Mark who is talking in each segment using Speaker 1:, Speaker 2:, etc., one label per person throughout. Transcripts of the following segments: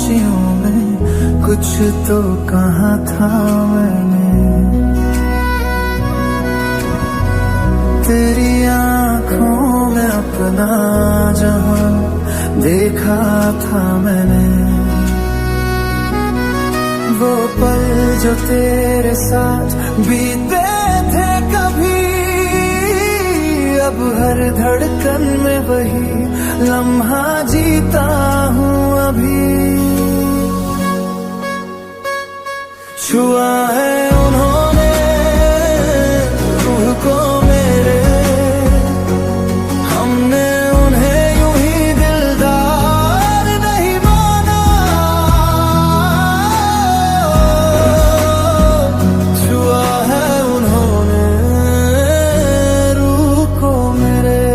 Speaker 1: खामोशियों में कुछ तो कहा था मैंने। तेरी आंखों में अपना जहां देखा था मैंने। वो पल जो तेरे साथ बीते थे कभी, अब हर धड़कन में वही लम्हा जीता हूँ अभी। छुआ है उन्होंने रूह को मेरे, हमने उन्हें यूं ही दिलदार नहीं माना। छुआ है उन्होंने रूह को मेरे।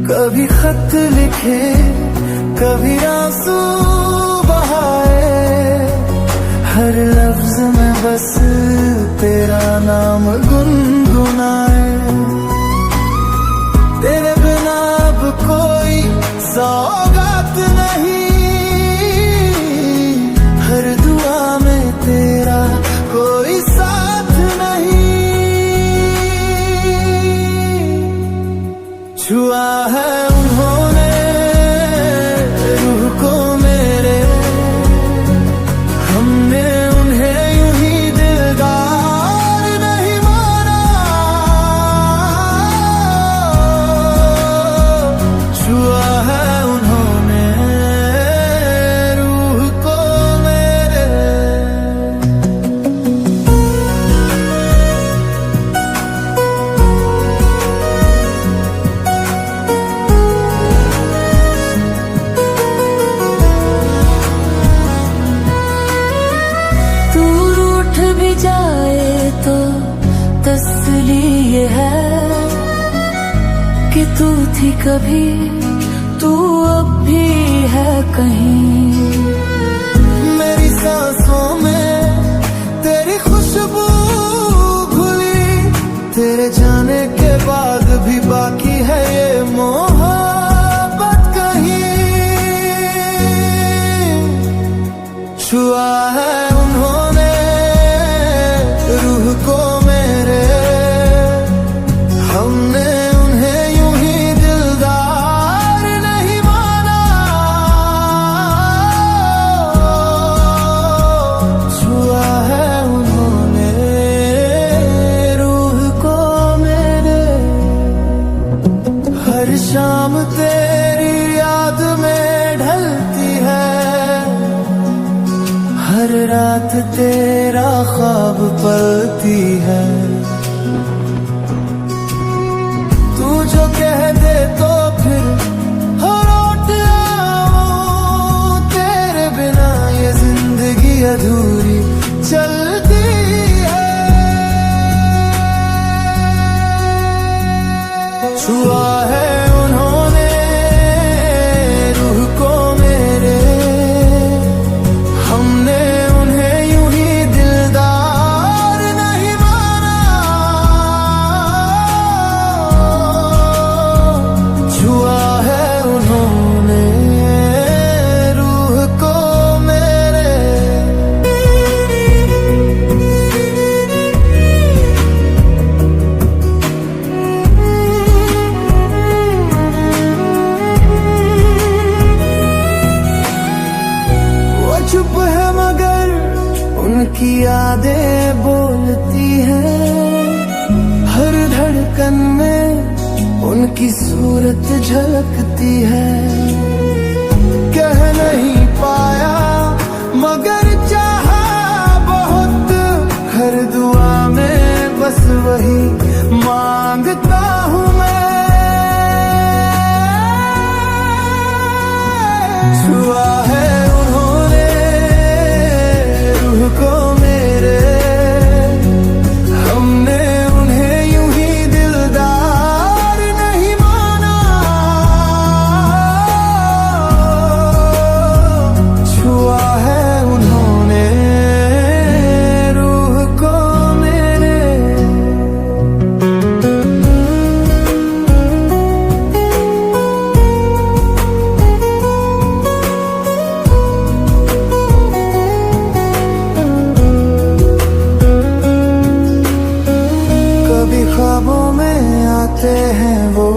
Speaker 1: कभी खत लिखे, कभी आंसू बहाए, हर लफ्ज में बस तेरा नाम गुनगुनाए। तेरे बिना अब कोई सौगात नहीं, हर दुआ में तेरा कोई साथ नहीं। छुआ है उन्होंने रूह को मेरे, हमने उन्हें यूं ही दिलदार नहीं माना। छुआ है उन्होंने रूह को मेरे।
Speaker 2: तू रूठ भी जाए तो तसल्ली ये है कि तू थी कभी, तू अब भी है कहीं।
Speaker 1: मेरी सांसों में तेरी खुशबू घुली, तेरे जाने के बाद भी बाकी है ये मोहब्बत कहीं। छुआ है उन्होंने रूह को मेरे, हमने उन्हें यूं ही दिलदार नहीं माना। छुआ है उन्होंने रूह को मेरे। हर शाम तेरी याद में ढलती है, हर रात तेरा ख्वाब पलती है। तू जो कह दे तो फिर लौट आऊं, तेरे बिना ये जिंदगी अधूरी चलती है। छुआ है उन्होंने रूह को मेरे, हमने उन्हें यूं ही दिलदार नहीं माना। छुआ है उन्होंने रूह को मेरे। वो चुप है मगर उनकी यादें बोलती हैं, हर धड़कन में उनकी सूरत झलकती है। कह नहीं पाया मगर चाहा बहुत, हर दुआ में बस वही मांगता हूँ मैं। छुआ है उन्होंने रूह को मेरे, हमने उन्हें यूं ही दिलदार नहीं माना। जाते हैं वो,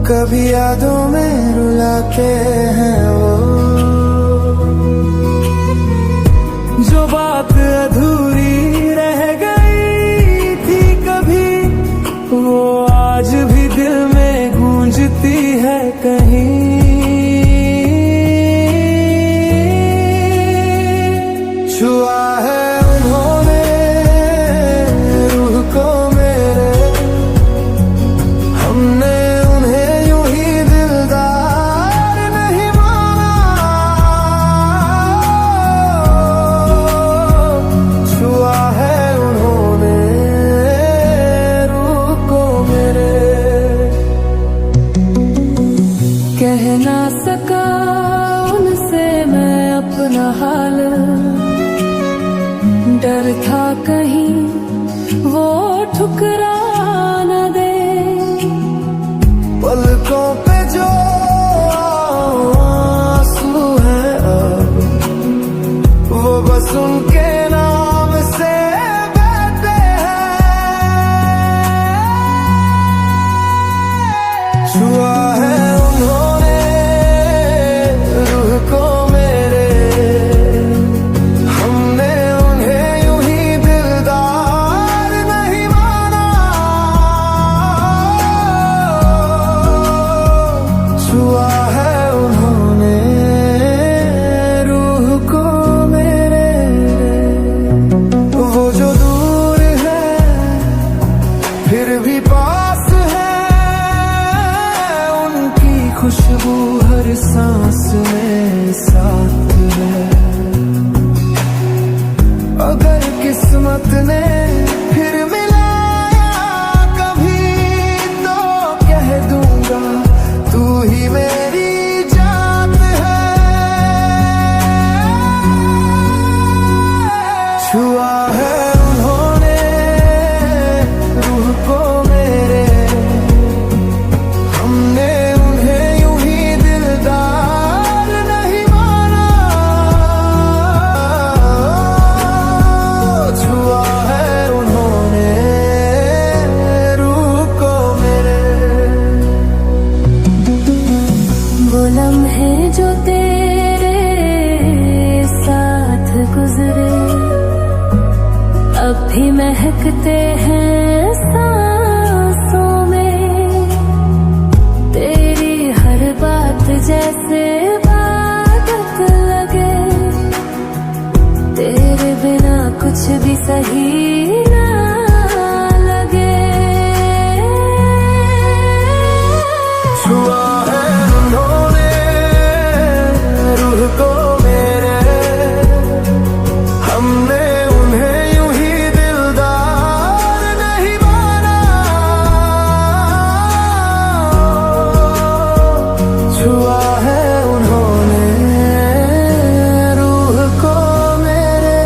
Speaker 1: कभी यादों में रुलाते हैं वो। जो बात अधूरी रह गई थी कभी, वो आज भी दिल में गूंजती है कहीं। छुआ है उन्होंने रूह को मेरे, हमने उन्हें यूं ही दिलदार नहीं माना। छुआ है उन्होंने रूह को मेरे।
Speaker 2: कह ना सका उनसे मैं अपना हाल, डर था कहीं वो ठुकरा न दे।
Speaker 1: पलकों पे जो आंसू है अब, वो बस उनके नाम से बहते हैं। छुआ है उन्होंने रूह को मेरे, हमने उन्हें यूं ही दिलदार नहीं माना। छुआ है उन्होंने रूह को मेरे। वो जो दूर है फिर भी पास है, उनकी खुशबू हर सांस में साथ है। अगर किस्मत ने फिर मिलाया कभी, तो कह दूंगा तू ही मेरी जात है। छुआ है उन्होंने रूह को मेरे, हमने उन्हें यूं ही दिलदार नहीं माना। छुआ है उन्होंने रूह को मेरे।
Speaker 2: वो लम्हे जो तेरे साथ गुजरे, अब भी महकते हैं सांसों में। तेरी हर बात जैसे इबादत लगे, तेरे बिना कुछ भी सही ना लगे।
Speaker 1: छुआ है उन्होंने रूह को मेरे, हमने उन्हें यूं ही दिलदार नहीं माना। छुआ है उन्होंने रूह को मेरे।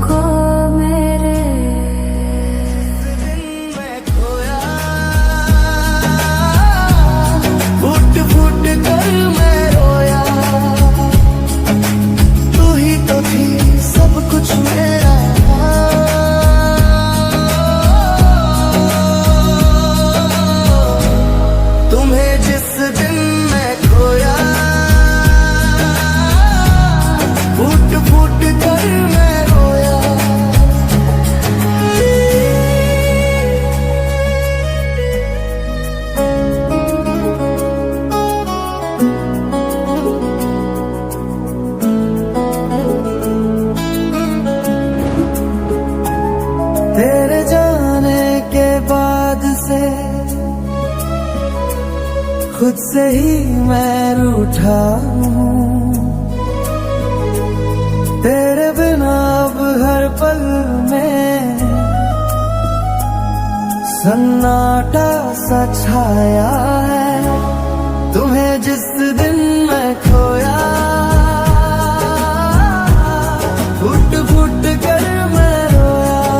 Speaker 2: को मेरे
Speaker 1: मैं खोया, फुट फुट कर मैं रोया, तू ही तो थी सब कुछ मेरा। तुम्हें जिस दिन मैं खोया, फुट फुट कर मैं रोया। तेरे जाने के बाद से खुद से ही मैं रूठा हूँ। तेरे बिना अब हर पल में सन्नाटा सा छाया है। तुम्हें जिस दिन मैं खोया, फुट फुट कर मैं रोया,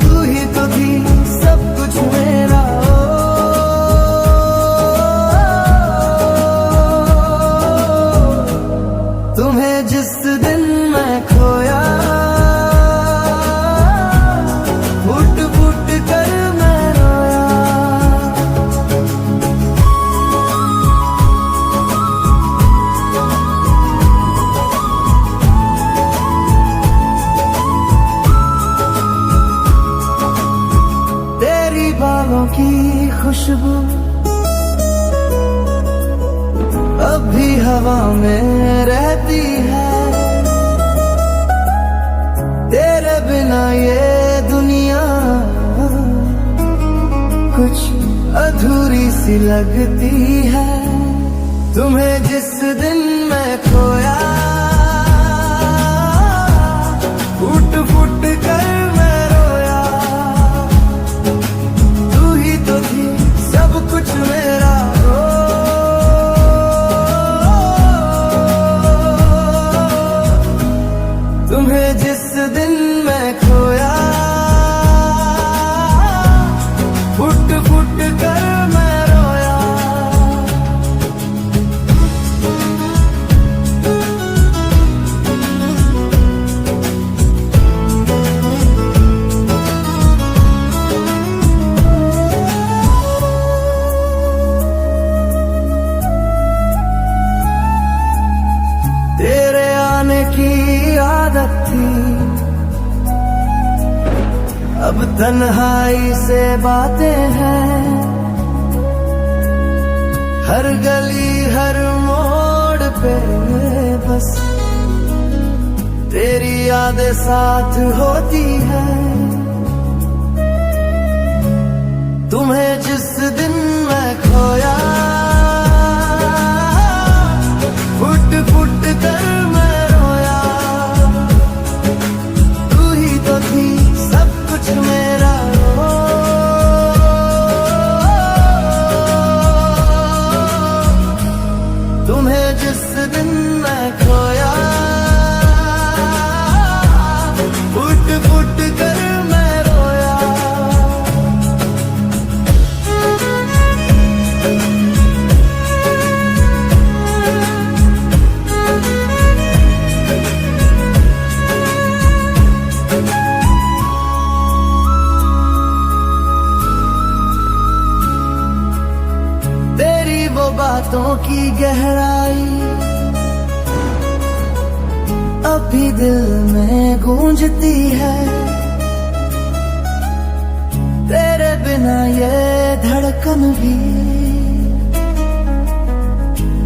Speaker 1: तू ही तो थी सब कुछ मेरा। तुम्हें जिस दिन मैं खोया, फुट फुट कर मैं रोया। तेरी बालों की खुशबू अब भी हवा में रहती है। तेरे बिना ये दुनिया कुछ अधूरी सी लगती है। तुम्हें जिस दिन मैं खोया, फुट फुट कर मैं रोया, तू ही तो थी सब कुछ मेरा। तुम्हें जिस दिन मैं खोया, फुट फुट कर मैं रोया। तेरे आने की आदत थी, अब तन्हाई से बातें हैं। हर गली हर मोड़ पे बस तेरी यादें साथ होती है। तुम्हें जिस दिन मैं खोया, फुट फुट कर मैं रोया, तू ही तो थी सब कुछ मेरा। तुम्हें जिस दिन मैं खोया, फुट फुट कर मैं रोया। तेरी वो बातों की गहराई अभी दिल में गूंजती है। तेरे बिना ये धड़कन भी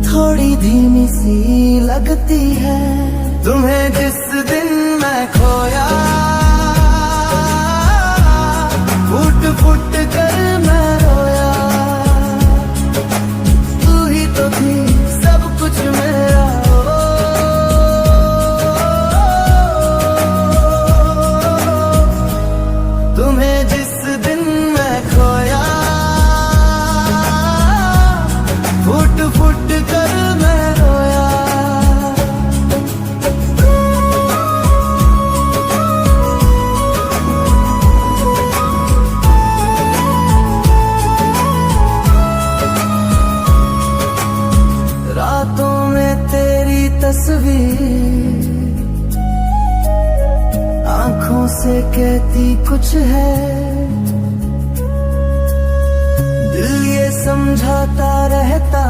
Speaker 1: थोड़ी धीमी सी लगती है। तुम्हें जिस दिन मैं खोया, फुट फुट कर मैं रोया, तू ही तो थी सब कुछ मेरा। तुम्हें जिस दिन मैं खोया, फुट फुट कर मैं रोया। आंखों से कहती कुछ है, दिल ये समझाता रहता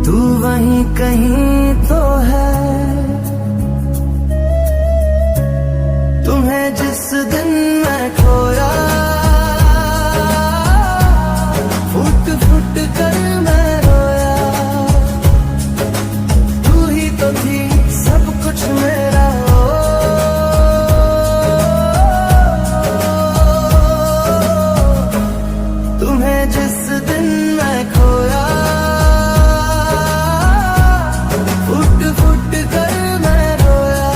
Speaker 1: तू वहीं कहीं तो है। तुम्हें जिस दिन मैं खोया, फुट फुट कर मैं रोया। तू ही तो थी सब कुछ मेरा, तुम्हें जिस दिन मैं खोया, फुट फुट कर मैं रोया।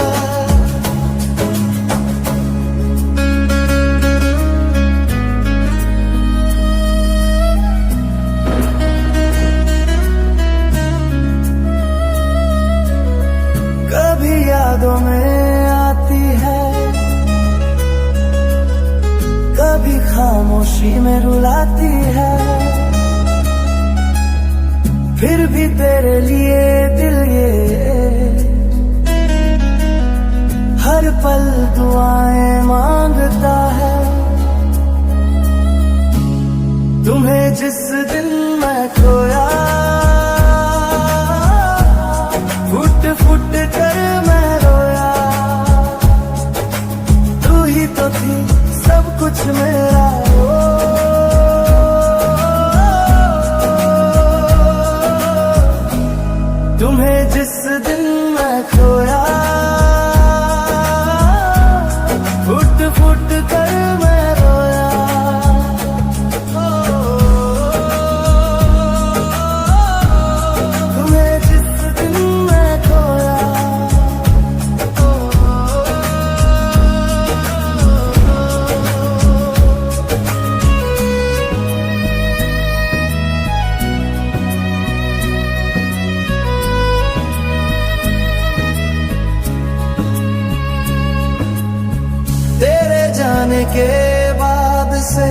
Speaker 1: कभी यादों में आती है, कभी खामोशी में रुलाती है। फिर भी तेरे लिए दिल ये हर पल दुआएं मांगता है। तुम्हें जिस दिन मैं खोया, फुट फुट कर मैं रोया। तू ही तो थी सब कुछ मेरा, तुम्हें जिस दिन मैं खोया, फुट फुट कर मैं रोया। तुम्हें जिस दिन मैं खोया, तेरे जाने के बाद से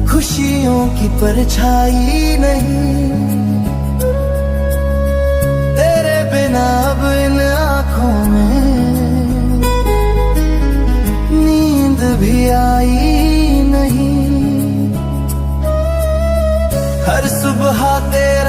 Speaker 1: खुशियों की परछाई नहीं। तेरे बिना अब इन आँखों में नींद भी आई नहीं। हर सुबह तेरा